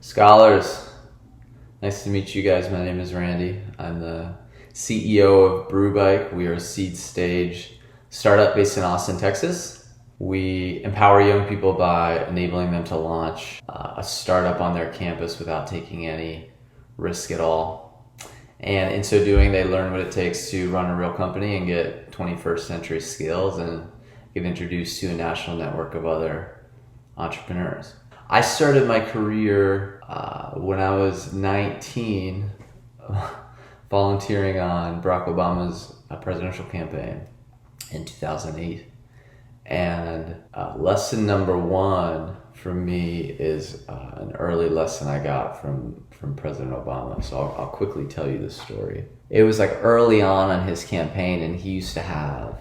Scholars, nice to meet you guys. My name is Randy. I'm the CEO of BrewBike. We are a seed stage startup based in Austin, Texas. We empower young people by enabling them to launch a startup on their campus without taking any risk at all. And in so doing, they learn what it takes to run a real company and get 21st century skills and get introduced to a national network of other entrepreneurs. I started my career when I was 19, volunteering on Barack Obama's presidential campaign in 2008. And lesson number one for me is an early lesson I got from President Obama. So I'll quickly tell you this story. It was like early on his campaign, and he used to have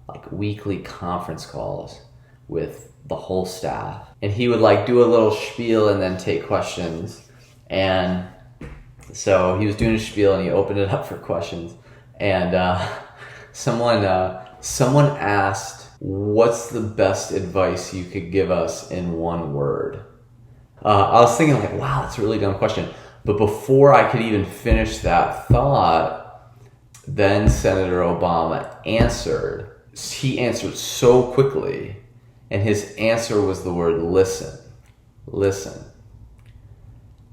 like weekly conference calls with the whole staff, and he would like do a little spiel and then take questions. And so he was doing a spiel and he opened it up for questions, and someone asked, "What's the best advice you could give us in one word?" I was thinking like, wow, that's a really dumb question. But before I could even finish that thought, then Senator Obama answered. He answered so quickly, and his answer was the word listen. Listen.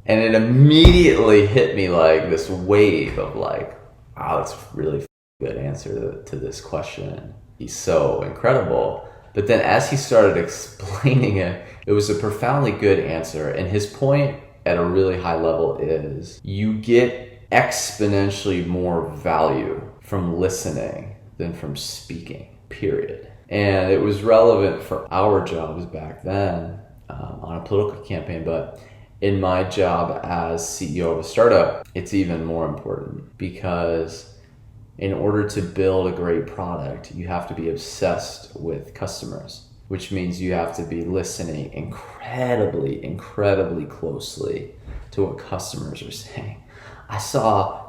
And it immediately hit me like this wave of like, wow, that's a really good answer to this question. He's so incredible. But then as he started explaining it, it was a profoundly good answer. And his point at a really high level is you get exponentially more value from listening than from speaking, period. And it was relevant for our jobs back then on a political campaign, but in my job as CEO of a startup, it's even more important, because in order to build a great product, you have to be obsessed with customers, which means you have to be listening incredibly closely to what customers are saying. I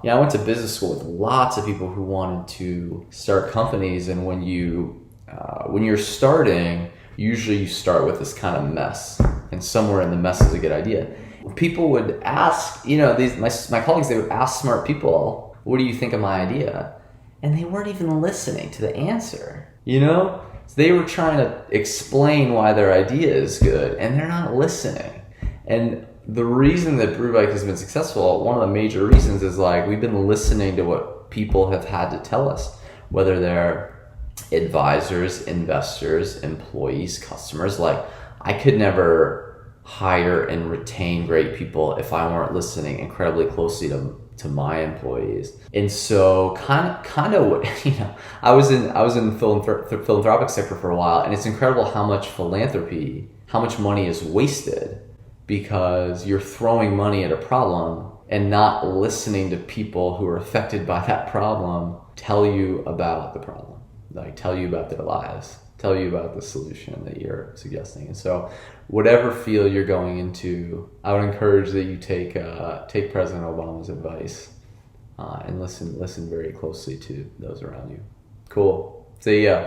went to business school with lots of people who wanted to start companies, and when you're starting, usually you start with this kind of mess, and somewhere in the mess is a good idea. People would ask, my colleagues, they would ask smart people, "What do you think of my idea?" And they weren't even listening to the answer, So they were trying to explain why their idea is good, and they're not listening. And the reason that BrewBike has been successful, one of the major reasons, is like we've been listening to what people have had to tell us, whether they're advisors, investors, employees, customers. Like, I could never hire and retain great people if I weren't listening incredibly closely to my employees. And so kind of I was in the philanthropic sector for a while, and it's incredible how much money is wasted because you're throwing money at a problem and not listening to people who are affected by that problem tell you about the problem, like tell you about their lives, tell you about the solution that you're suggesting. And so whatever field you're going into, I would encourage that you take President Obama's advice and listen very closely to those around you. Cool. See ya.